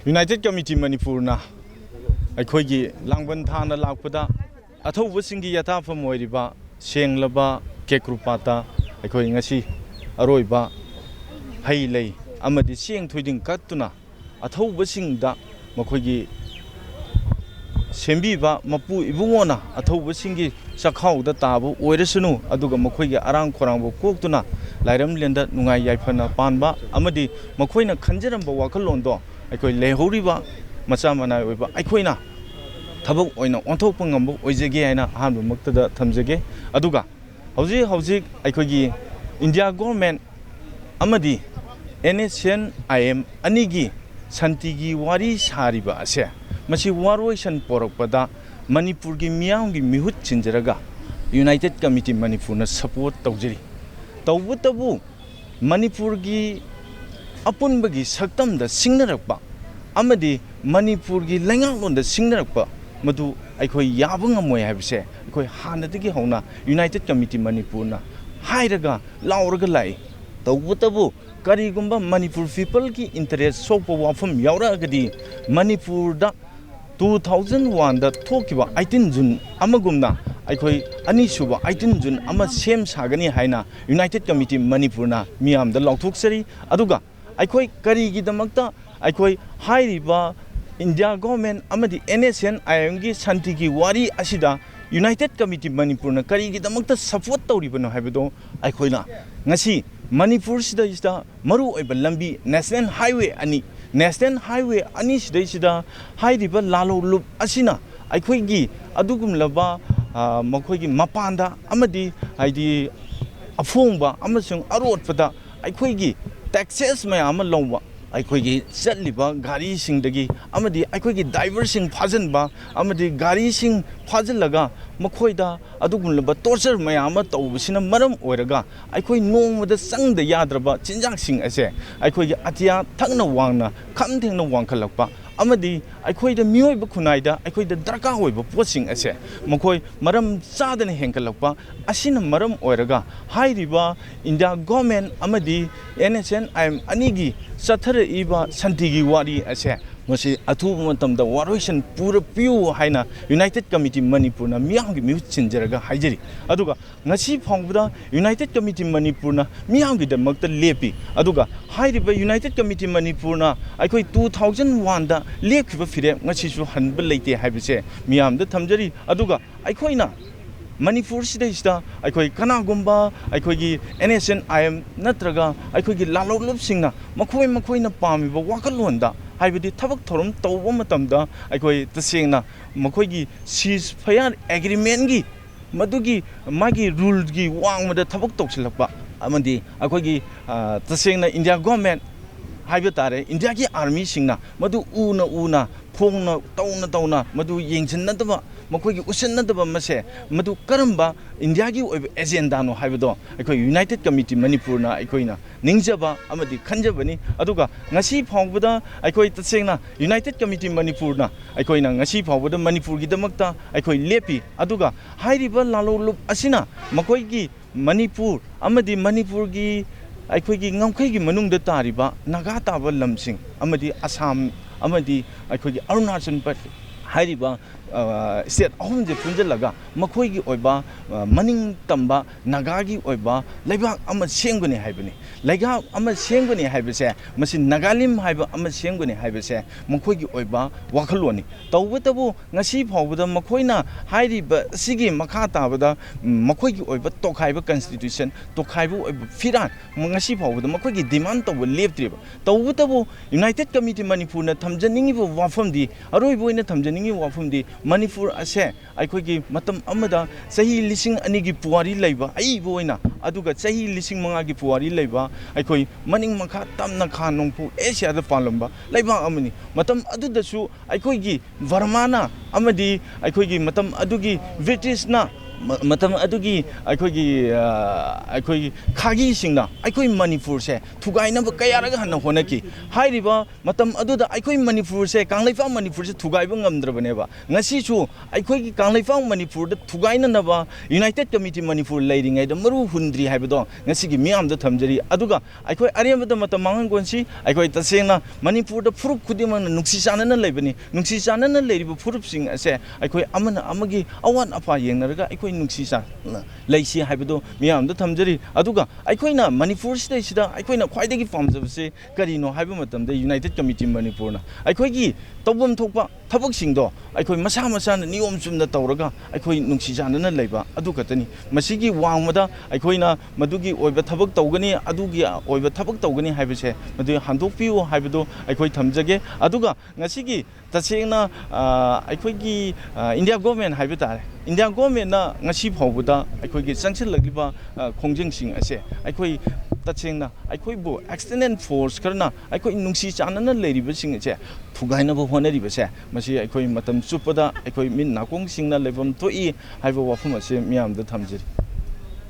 United Committee Manipurna ꯑꯩꯈꯣꯏꯒꯤ ꯂꯥꯡꯕꯟ ꯊꯥꯅ ꯂꯥꯛꯄꯗ ꯑꯊꯧꯕꯁꯤꯡꯒꯤ ꯌꯥꯊꯥꯐꯝ ꯑꯣꯏꯔꯤꯕ ꯁꯦꯡꯂꯕ ꯀꯦꯀ꯭ꯔꯨꯄꯥꯇ ꯑꯩꯈꯣꯏ ꯉꯁꯤ ꯑꯔꯣꯏꯕ ꯍꯩ ꯂꯩ ꯑꯃꯗꯤ ꯆꯦꯡ ꯊꯣꯏꯗꯤꯡ ꯀꯠꯇꯨꯅ ꯑꯊꯧꯕꯁꯤꯡꯗ ꯃꯈꯣꯏꯒꯤ ꯁꯦꯝꯕꯤꯕ ꯃꯄꯨ ꯏꯕꯨꯡꯉꯣꯅ ꯑꯊꯧꯕꯁꯤꯡꯒꯤ ꯆꯈꯥꯎꯗ ꯇꯥꯕ ꯑꯣꯏꯔꯁꯅꯨ ꯑꯗꯨꯒ ꯃꯈꯣꯏꯒꯤ ꯑꯔꯥꯡ ꯈꯧꯔꯥꯡꯕ ꯀꯣꯛꯇꯨꯅ ꯂꯥꯏꯔꯝꯂꯦꯟꯗ ꯅꯨꯡꯉꯥꯏ ꯌꯥꯏꯐꯅ ꯄꯥꯟꯕ ꯑꯃꯗꯤ ꯃꯈꯣꯏꯅ ꯈꯟꯖꯔꯝꯕ ꯋꯥꯈꯜꯂꯣꯟꯗꯣ ꯑꯩꯈꯣꯏ ꯂꯩꯍꯧꯔꯤꯕ ꯃꯆꯥ ꯃꯅꯥꯏ ꯑꯣꯏꯕ ꯑꯩꯈꯣꯏꯅ ꯊꯕꯛ ꯑꯣꯏꯅ ꯑꯣꯟꯊꯣꯛꯄ ꯉꯝꯕ ꯑꯣꯏꯖꯒꯦ ꯍꯥꯏꯅ ꯑꯍꯥꯟꯕ ꯃꯛꯇꯗ ꯊꯝꯖꯒꯦ ꯑꯗꯨꯒ ꯍꯧꯖꯤꯛ ꯑꯩꯈꯣꯏꯒꯤ ꯏꯟꯗꯤꯌꯥ ꯒꯣꯚꯔꯟꯃꯦꯟꯠ ꯑꯃꯗꯤ NSNIM ꯑꯅꯤꯒꯤ ꯁꯥꯟꯇꯤꯒꯤ ꯋꯥꯔꯤ ꯁꯥꯔꯤꯕ ꯑꯁꯦ ꯃꯁꯤ ꯋꯥꯔꯣꯏꯁꯟ ꯄꯣꯔꯛꯄꯗ ꯃꯅꯤꯄꯨꯔꯒꯤ ꯃꯤꯌꯥꯝꯒꯤ ꯃꯤꯍꯨꯠ ꯁꯤꯟꯖꯔꯒ ꯌꯨꯅꯥꯏꯇꯦꯠ ꯀꯝꯃꯤꯇꯤ ꯃꯅꯤꯄꯨꯔꯅ ꯁꯄꯣꯔꯠ ꯇꯧꯖꯔꯤ ꯇꯧꯕꯇꯕꯨ ꯃꯅꯤꯄꯨꯔꯒꯤ ꯑꯄꯨꯟꯕꯒꯤ ꯁꯛꯇꯝꯗ ꯁꯤꯡꯅꯔꯛꯄ ꯑꯃꯗꯤ ꯃꯅꯤꯄꯨꯔꯒꯤ ꯂꯩꯉꯥꯛꯂꯣꯟꯗ ꯁꯤꯡꯅꯔꯛꯄ ꯃꯗꯨ ꯑꯩꯈꯣꯏ ꯌꯥꯕ ꯉꯝꯃꯣꯏ ꯍꯥꯏꯕꯁꯦ ꯑꯩꯈꯣꯏ ꯍꯥꯟꯅꯗꯒꯤ ꯍꯧꯅ ꯌꯨꯅꯥꯏꯇꯦꯠ ꯀꯝꯃꯤꯇꯤ ꯃꯅꯤꯄꯨꯔꯅ ꯍꯥꯏꯔꯒ ꯂꯥꯎꯔꯒ ꯂꯥꯛꯏ ꯇꯧꯕꯇꯕꯨ ꯀꯔꯤꯒꯨꯝꯕ ꯃꯅꯤꯄꯨꯔ ꯄꯤꯄꯜꯒꯤ ꯏꯟꯇꯔꯦꯁ ꯁꯣꯛꯄ ꯋꯥꯐꯝ ꯌꯥꯎꯔꯛꯑꯒꯗꯤ ꯃꯅꯤꯄꯨꯔꯗ 2001ꯗ ꯊꯣꯛꯈꯤꯕ 18 ꯖꯨꯟ ꯑꯃꯒꯨꯝꯅ ꯑꯩꯈꯣꯏ ꯑꯅꯤꯁꯨꯕ 18 ꯖꯨꯟ ꯑꯃ ꯁꯦꯝ ꯁꯥꯒꯅꯤ ꯍꯥꯏꯅ ꯌꯨꯅꯥꯏꯇꯦꯠ ꯀꯝꯃꯤꯇꯤ ꯃꯅꯤꯄꯨꯔꯅ ꯃꯤꯌꯥꯝꯗ ꯂꯥꯎꯊꯣꯛꯆꯔꯤ ꯑꯗꯨꯒ ꯑꯩꯈꯣꯏ ꯀꯔꯤꯒꯤꯗꯃꯛꯇ ꯑꯩꯈꯣꯏ ꯍꯥꯏꯔꯤꯕ ꯏꯟꯗꯤꯌꯥ ꯒꯣꯚꯔꯟꯃꯦꯟꯠ ꯑꯃꯗꯤ NSNIMꯒꯤ ꯁꯥꯟꯇꯤꯒꯤ ꯋꯥꯔꯤ ꯑꯁꯤꯗ ꯌꯨꯅꯥꯏꯇꯦꯠ ꯀꯝꯃꯤꯇꯤ ꯃꯅꯤꯄꯨꯔꯅ ꯀꯔꯤꯒꯤꯗꯃꯛꯇ ꯁꯄꯣꯔꯠ ꯇꯧꯔꯤꯕꯅꯣ ꯍꯥꯏꯕꯗꯣ ꯑꯩꯈꯣꯏꯅ ꯉꯁꯤ ꯃꯅꯤꯄꯨꯔꯁꯤꯗꯩꯁꯤꯗ ꯃꯔꯨꯑꯣꯏꯕ ꯂꯝꯕꯤ ꯅꯦꯁꯅꯦꯜ ꯍꯥꯏꯋꯦ ꯑꯅꯤꯁꯤꯗꯩꯁꯤꯗ ꯍꯥꯏꯔꯤꯕ ꯂꯥꯂꯧ ꯂꯨꯞ ꯑꯁꯤꯅ ꯑꯩꯈꯣꯏꯒꯤ ꯑꯗꯨꯒꯨꯝꯂꯕ ꯃꯈꯣꯏꯒꯤ ꯃꯄꯥꯟꯗ ꯑꯃꯗꯤ ꯍꯥꯏꯗꯤ ꯑꯐꯣꯡꯕ ꯑꯃꯁꯨꯡ ꯑꯔꯣꯠꯄꯗ ꯑꯩꯈꯣꯏꯒꯤ ꯇꯦꯛꯁꯦꯁ ꯃꯌꯥꯝ ꯑꯃ ꯂꯧꯕ ꯑꯩꯈꯣꯏꯒꯤ ꯆꯠꯂꯤꯕ ꯒꯥꯔꯤꯁꯤꯡꯗꯒꯤ ꯑꯃꯗꯤ ꯑꯩꯈꯣꯏꯒꯤ ꯗ꯭ꯔꯥꯏꯚꯔꯁꯤꯡ ꯐꯥꯖꯤꯟꯕ ꯑꯃꯗꯤ ꯒꯥꯔꯤꯁꯤꯡ ꯐꯥꯖꯤꯜꯂꯒ ꯃꯈꯣꯏꯗ ꯑꯗꯨꯒꯨꯝꯂꯕ ꯇꯣꯔꯆꯔ ꯃꯌꯥꯝ ꯑꯃ ꯇꯧꯕꯁꯤꯅ ꯃꯔꯝ ꯑꯣꯏꯔꯒ ꯑꯩꯈꯣꯏ ꯅꯣꯡꯃꯗ ꯆꯪꯗ ꯌꯥꯗ꯭ꯔꯕ ꯆꯤꯟꯖꯥꯛꯁꯤꯡ ꯑꯁꯦ ꯑꯩꯈꯣꯏꯒꯤ ꯑꯇꯤꯌꯥ ꯊꯛꯅ ꯋꯥꯡꯅ ꯈꯝ ꯊꯦꯡꯅ ꯋꯥꯡꯈꯠꯂꯛꯄ ꯑꯃꯗꯤ ꯑꯩꯈꯣꯏꯗ ꯃꯤꯑꯣꯏꯕ ꯈꯨꯟꯅꯥꯏꯗ ꯑꯩꯈꯣꯏꯗ ꯗꯔꯀꯥꯔ ꯑꯣꯏꯕ ꯄꯣꯠꯁꯤꯡ ꯑꯁꯦ ꯃꯈꯣꯏ ꯃꯔꯝ ꯆꯥꯗꯅ ꯍꯦꯟꯒꯠꯂꯛꯄ ꯑꯁꯤꯅ ꯃꯔꯝ ꯑꯣꯏꯔꯒ ꯍꯥꯏꯔꯤꯕ ꯏꯟꯗꯤꯌꯥ ꯒꯣꯚꯔꯟꯃꯦꯟꯠ ꯑꯃꯗꯤ NSNIM ꯑꯅꯤꯒꯤ ꯆꯠꯊꯔꯛꯏꯕ ꯁꯥꯟꯇꯤꯒꯤ ꯋꯥꯔꯤ ꯑꯁꯦ ꯃꯁꯤ ꯑꯊꯨꯕ ꯃꯇꯝꯗ ꯋꯥꯔꯣꯏꯁꯟ ꯄꯤꯌꯨ ꯍꯥꯏꯅ ꯌꯨꯅꯥꯏꯇꯦꯠ ꯀꯝꯃꯤꯇꯤ ꯃꯅꯤꯄꯨꯔꯅ ꯃꯤꯌꯥꯝꯒꯤ ꯃꯤꯍꯨꯠ ꯁꯤꯟꯖꯔꯒ ꯍꯥꯏꯖꯔꯤ ꯑꯗꯨꯒ ꯉꯁꯤ ꯐꯥꯎꯕꯗ ꯌꯨꯅꯥꯏꯇꯦꯠ ꯀꯝꯃꯤꯇꯤ ꯃꯅꯤꯄꯨꯔꯅ ꯃꯤꯌꯥꯝꯒꯤꯗꯃꯛꯇ ꯂꯦꯞꯄꯤ ꯑꯗꯨꯒ ꯍꯥꯏꯔꯤꯕ ꯌꯨꯅꯥꯏꯇꯦꯠ ꯀꯝꯃꯤꯇꯤ ꯃꯅꯤꯄꯨꯔꯅ ꯑꯩꯈꯣꯏ 2001ꯗ ꯂꯦꯞꯈꯤꯕ ꯐꯤꯔꯦꯞ ꯉꯁꯤꯁꯨ ꯍꯟꯕ ꯂꯩꯇꯦ ꯍꯥꯏꯕꯁꯦ ꯃꯤꯌꯥꯝꯗ ꯊꯝꯖꯔꯤ ꯑꯗꯨꯒ ꯑꯩꯈꯣꯏꯅ ꯃꯅꯤꯄꯨꯔꯁꯤꯗꯩꯁꯤꯗ ꯑꯩꯈꯣꯏ ꯀꯅꯥꯒꯨꯝꯕ ꯑꯩꯈꯣꯏꯒꯤ NSNIM ꯅꯠꯇ꯭ꯔꯒ ꯑꯩꯈꯣꯏꯒꯤ ꯂꯥꯂꯧꯂꯨꯞꯁꯤꯡꯅ ꯃꯈꯣꯏꯅ ꯄꯥꯝꯃꯤꯕ ꯋꯥꯈꯜꯂꯣꯟꯗ ꯍꯥꯏꯕꯗꯤ ꯊꯕꯛ ꯊꯧꯔꯝ ꯇꯧꯕ ꯃꯇꯝꯗ ꯑꯩꯈꯣꯏ ꯇꯁꯦꯡꯅ ꯃꯈꯣꯏꯒꯤ ꯁꯤꯖ ꯐꯌꯥꯔ ꯑꯦꯒ꯭ꯔꯤꯃꯦꯟꯠꯒꯤ ꯃꯗꯨꯒꯤ ꯃꯥꯒꯤ ꯔꯨꯜꯒꯤ ꯋꯥꯡꯃꯗ ꯊꯕꯛ ꯇꯧꯁꯤꯜꯂꯛꯄ ꯑꯃꯗꯤ ꯑꯩꯈꯣꯏꯒꯤ ꯇꯁꯦꯡꯅ ꯏꯟꯗꯤꯌꯥ ꯒꯣꯚꯔꯟꯃꯦꯟꯠ ꯍꯥꯏꯕ ꯇꯥꯔꯦ ꯏꯟꯗꯤꯌꯥꯒꯤ ꯑꯥꯔꯃꯤꯁꯤꯡꯅ ꯃꯗꯨ ꯎꯅ ꯐꯣꯡꯅ ꯇꯧꯅ ꯃꯗꯨ ꯌꯦꯡꯁꯤꯟꯅꯗꯕ ꯃꯈꯣꯏꯒꯤ ꯎꯁꯤꯟꯅꯗꯕ ꯃꯁꯦ ꯃꯗꯨ ꯀꯔꯝꯕ ꯏꯟꯗꯤꯌꯥꯒꯤ ꯑꯣꯏꯕ ꯑꯦꯖꯦꯟꯗꯥꯅꯣ ꯍꯥꯏꯕꯗꯣ ꯑꯩꯈꯣꯏ ꯌꯨꯅꯥꯏꯇꯦꯠ ꯀꯝꯃꯤꯇꯤ ꯃꯅꯤꯄꯨꯔꯅ ꯑꯩꯈꯣꯏꯅ ꯅꯤꯡꯖꯕ ꯑꯃꯗꯤ ꯈꯟꯖꯕꯅꯤ ꯑꯗꯨꯒ ꯉꯁꯤ ꯐꯥꯎꯕꯗ ꯑꯩꯈꯣꯏꯇꯁꯦꯡꯅ ꯌꯨꯅꯥꯏꯇꯦꯠ ꯀꯝꯃꯤꯇꯤ ꯃꯅꯤꯄꯨꯔꯅ ꯑꯩꯈꯣꯏꯅ ꯉꯁꯤ ꯐꯥꯎꯕꯗ ꯃꯅꯤꯄꯨꯔꯒꯤꯗꯃꯛꯇ ꯑꯩꯈꯣꯏ ꯂꯦꯞꯄꯤ ꯑꯗꯨga ꯍꯥꯏꯔꯤꯕ ꯂꯥꯂꯧ ꯂꯨꯞ ꯑꯁꯤꯅ ꯃꯈꯣꯏꯒꯤ ꯃꯅꯤꯄꯨꯔ ꯑꯃꯗꯤ ꯃꯅꯤꯄꯨꯔꯒꯤ ꯑꯩꯈꯣꯏꯒꯤ ꯉꯝꯈꯩꯒꯤ ꯃꯅꯨꯡꯗ ꯇꯥꯔꯤꯕ ꯅꯥꯒꯥ ꯇꯥꯕ ꯂꯝꯁꯤꯡ ꯑꯃꯗꯤ ꯑꯁꯥꯝ ꯑꯃꯗꯤ ꯑꯩꯈꯣꯏꯒꯤ ꯑꯔꯨꯅꯥꯆꯜ ꯍꯥꯏꯔꯤꯕ ꯁ꯭ꯇꯦꯠ ꯑꯍꯨꯝꯁꯦ ꯄꯨꯟꯁꯤꯜꯂꯒ ꯃꯈꯣꯏꯒꯤ ꯑꯣꯏꯕ ꯃꯅꯤꯡ ꯇꯝꯕ ꯅꯥꯒꯥꯒꯤ ꯑꯣꯏꯕ ꯂꯩꯕꯥꯛ ꯑꯃ ꯁꯦꯝꯒꯅꯤ ꯍꯥꯏꯕꯅꯤ ꯂꯩꯕꯥꯛ ꯑꯃ ꯁꯦꯝꯒꯅꯤ ꯍꯥꯏꯕꯁꯦ ꯃꯁꯤ ꯅꯥꯒꯥꯂꯤꯝ ꯍꯥꯏꯕ ꯑꯃ ꯁꯦꯝꯒꯅꯤ ꯍꯥꯏꯕꯁꯦ ꯃꯈꯣꯏꯒꯤ ꯑꯣꯏꯕ ꯋꯥꯈꯜꯂꯣꯟꯅꯤ ꯇꯧꯕꯇꯕꯨ ꯉꯁꯤ ꯐꯥꯎꯕꯗ ꯃꯈꯣꯏꯅ ꯍꯥꯏꯔꯤꯕ ꯑꯁꯤꯒꯤ ꯃꯈꯥ ꯇꯥꯕꯗ ꯃꯈꯣꯏꯒꯤ ꯑꯣꯏꯕ ꯇꯣꯈꯥꯏꯕ ꯀꯟꯁꯇꯤꯇ꯭ꯌꯨꯁꯟ ꯇꯣꯈꯥꯏꯕ ꯑꯣꯏꯕ ꯐꯤꯔꯥꯟ ꯉꯁꯤ ꯐꯥꯎꯕꯗ ꯃꯈꯣꯏꯒꯤ ꯗꯤꯃꯥꯟ ꯇꯧꯕ ꯂꯦꯞꯇ꯭ꯔꯤꯕ ꯇꯧꯕꯇꯕꯨ ꯌꯨꯅꯥꯏꯇꯦꯠ ꯀꯝꯃꯤꯇꯤ ꯃꯅꯤꯄꯨꯔꯅ ꯊꯝꯖꯅꯤꯡꯉꯤꯕ ꯋꯥꯐꯝꯗꯤ ꯑꯔꯣꯏꯕ ꯑꯣꯏꯅ ꯊꯝꯖꯅꯤꯡꯉꯤꯕ ꯋꯥꯐꯝꯗꯤ ꯃꯅꯤꯄꯨꯔ ꯑꯁꯦ ꯑꯩꯈꯣꯏꯒꯤ ꯃꯇꯝ ꯑꯃꯗ ꯆꯍꯤ 2000ꯒꯤ ꯄꯨꯋꯥꯔꯤ ꯂꯩꯕ ꯑꯏꯕ ꯑꯣꯏꯅ ꯑꯗꯨꯒ ꯆꯍꯤ 5000ꯒꯤ ꯄꯨꯋꯥꯔꯤ ꯂꯩꯕ ꯑꯩꯈꯣꯏ ꯃꯅꯤꯡ ꯃꯈꯥ ꯇꯝꯅ ꯈꯥ ꯅꯣꯡꯄꯣꯛ ꯑꯦꯁꯤꯌꯥꯗ ꯄꯥꯜꯂꯝꯕ ꯂꯩꯕꯥꯛ ꯑꯃꯅꯤ ꯃꯇꯝ ꯑꯗꯨꯗꯁꯨ ꯑꯩꯈꯣꯏꯒꯤ ꯕꯔꯃꯥꯅ ꯑꯃꯗꯤ ꯑꯩꯈꯣꯏꯒꯤ ꯃꯇꯝ ꯑꯗꯨꯒꯤ ꯕ꯭ꯔꯤꯇꯤꯁꯅ ꯃꯇꯝ ꯑꯗꯨꯒꯤ ꯑꯩꯈꯣꯏꯒꯤ ꯈꯥꯒꯤꯁꯤꯡꯅ ꯑꯩꯈꯣꯏ ꯃꯅꯤꯄꯨꯔꯁꯦ ꯊꯨꯒꯥꯏꯅꯕ ꯀꯌꯥꯔꯛ ꯍꯟꯅ ꯍꯣꯠꯅꯈꯤ ꯍꯥꯏꯔꯤꯕ ꯃꯇꯝ ꯑꯗꯨꯗ ꯑꯩꯈꯣꯏ ꯃꯅꯤꯄꯨꯔꯁꯦ ꯀꯪꯂꯩꯄꯥꯛ ꯃꯅꯤꯄꯨꯔꯁꯦ ꯊꯨꯒꯥꯏꯕ ꯉꯝꯗ꯭ꯔꯕꯅꯦꯕ ꯉꯁꯤꯁꯨ ꯑꯩꯈꯣꯏꯒꯤ ꯀꯪꯂꯩꯄꯥꯛ ꯃꯅꯤꯄꯨꯔꯗ ꯊꯨꯒꯥꯏꯅꯅꯕ ꯌꯨꯅꯥꯏꯇꯦꯠ ꯀꯃꯤꯇꯤ ꯃꯅꯤꯄꯨꯔ ꯂꯩꯔꯤꯉꯩꯗ ꯃꯔꯨ ꯍꯨꯟꯗ꯭ꯔꯤ ꯍꯥꯏꯕꯗꯣ ꯉꯁꯤꯒꯤ ꯃꯤꯌꯥꯝꯗ ꯊꯝꯖꯔꯤ ꯑꯗꯨꯒ ꯑꯩꯈꯣꯏ ꯑꯔꯦꯝꯕꯗ ꯃꯇꯝ ꯃꯥꯡꯍꯟꯒꯣꯟꯁꯤ ꯑꯩꯈꯣꯏ ꯇꯁꯦꯡꯅ ꯃꯅꯤꯄꯨꯔꯗ ꯐꯨꯔꯨꯞ ꯈꯨꯗꯤꯡꯃꯛꯅ ꯅꯨꯡꯁꯤ ꯆꯥꯟꯅꯅ ꯂꯩꯕꯅꯤ ꯅꯨꯡꯁꯤ ꯆꯥꯟꯅꯅ ꯂꯩꯔꯤꯕ ꯐꯨꯔꯨꯞꯁꯤꯡ ꯑꯁꯦ ꯑꯩꯈꯣꯏ ꯑꯃꯅ ꯑꯃꯒꯤ ꯑꯋꯥꯠ ꯑꯄꯥ ꯌꯦꯡꯅꯔꯒ ꯑꯩꯈꯣꯏ ꯅꯨꯡꯁꯤ ꯆꯥꯟꯅꯅ ꯂꯩꯁꯤ ꯍꯥꯏꯕꯗꯣ ꯃꯤꯌꯥꯝꯗ ꯊꯝꯖꯔꯤ ꯑꯗꯨꯒ ꯑꯩꯈꯣꯏꯅ ꯃꯅꯤꯄꯨꯔꯁꯤꯗꯩꯁꯤꯗ ꯑꯩꯈꯣꯏꯅ ꯈ꯭ꯋꯥꯏꯗꯒꯤ ꯄꯥꯝꯖꯕꯁꯤ ꯀꯔꯤꯅꯣ ꯍꯥꯏꯕ ꯃꯇꯝꯗ ꯌꯨꯅꯥꯏꯇꯦꯠ ꯀꯃꯤꯇꯤ ꯃꯅꯤꯄꯨꯔꯅ ꯑꯩꯈꯣꯏꯒꯤ ꯇꯧꯐꯝ ꯊꯣꯛꯄ ꯊꯕꯛꯁꯤꯡꯗꯣ ꯑꯩꯈꯣꯏ ꯃꯁꯥ ꯃꯁꯥꯅ ꯅꯤꯌꯣꯝ ꯆꯨꯝꯅ ꯇꯧꯔꯒ ꯑꯩꯈꯣꯏ ꯅꯨꯡꯁꯤ ꯆꯥꯟꯅꯅ ꯂꯩꯕ ꯑꯗꯨ ꯈꯛꯇꯅꯤ ꯃꯁꯤꯒꯤ ꯋꯥꯡꯃꯗ ꯑꯩꯈꯣꯏꯅ ꯃꯗꯨꯒꯤ ꯑꯣꯏꯕ ꯊꯕꯛ ꯇꯧꯒꯅꯤ ꯑꯗꯨꯒꯤ ꯑꯣꯏꯕ ꯊꯕꯛ ꯇꯧꯒꯅꯤ ꯍꯥꯏꯕꯁꯦ ꯃꯗꯨ ꯍꯟꯗꯣꯛꯄꯤꯌꯨ ꯍꯥꯏꯕꯗꯣ ꯑꯩꯈꯣꯏ ꯊꯝꯖꯒꯦ ꯑꯗꯨꯒ ꯉꯁꯤꯒꯤ ꯇꯁꯦꯡꯅ ꯑꯩꯈꯣꯏꯒꯤ ꯏꯟꯗꯤꯌꯥ ꯒꯣꯔꯃꯦꯟ ꯍꯥꯏꯕ ꯇꯥꯔꯦ ꯏꯟꯗꯤꯌꯥ ꯒꯣꯔꯃꯦꯟꯅ ꯉꯁꯤ ꯐꯥꯎꯕꯗ ꯑꯩꯈꯣꯏꯒꯤ ꯆꯪꯁꯤꯜꯂꯛꯂꯤꯕ ꯈꯣꯡꯖꯪꯁꯤꯡ ꯑꯁꯦ ꯑꯩꯈꯣꯏ ꯇꯁꯦꯡꯅ ꯑꯩꯈꯣꯏꯕꯨ ꯑꯦꯛꯁꯇꯔꯅꯦꯜ ꯐꯣꯔꯁ ꯈꯔꯅ ꯑꯩꯈꯣꯏ ꯅꯨꯡꯁꯤ ꯆꯥꯟꯅꯅ ꯂꯩꯔꯤꯕꯁꯤꯡ ꯑꯁꯦ ꯊꯨꯒꯥꯏꯅꯕ ꯍꯣꯠꯅꯔꯤꯕꯁꯦ ꯃꯁꯤ ꯑꯩꯈꯣꯏ ꯃꯇꯝ ꯆꯨꯞꯄꯗ ꯑꯩꯈꯣꯏ ꯃꯤꯠ ꯅꯥꯀꯣꯡꯁꯤꯡꯅ ꯂꯩꯐꯝ ꯊꯣꯛꯏ ꯍꯥꯏꯕ ꯋꯥꯐꯝ ꯑꯁꯦ ꯃꯤꯌꯥꯝꯗ ꯊꯝꯖꯔꯤ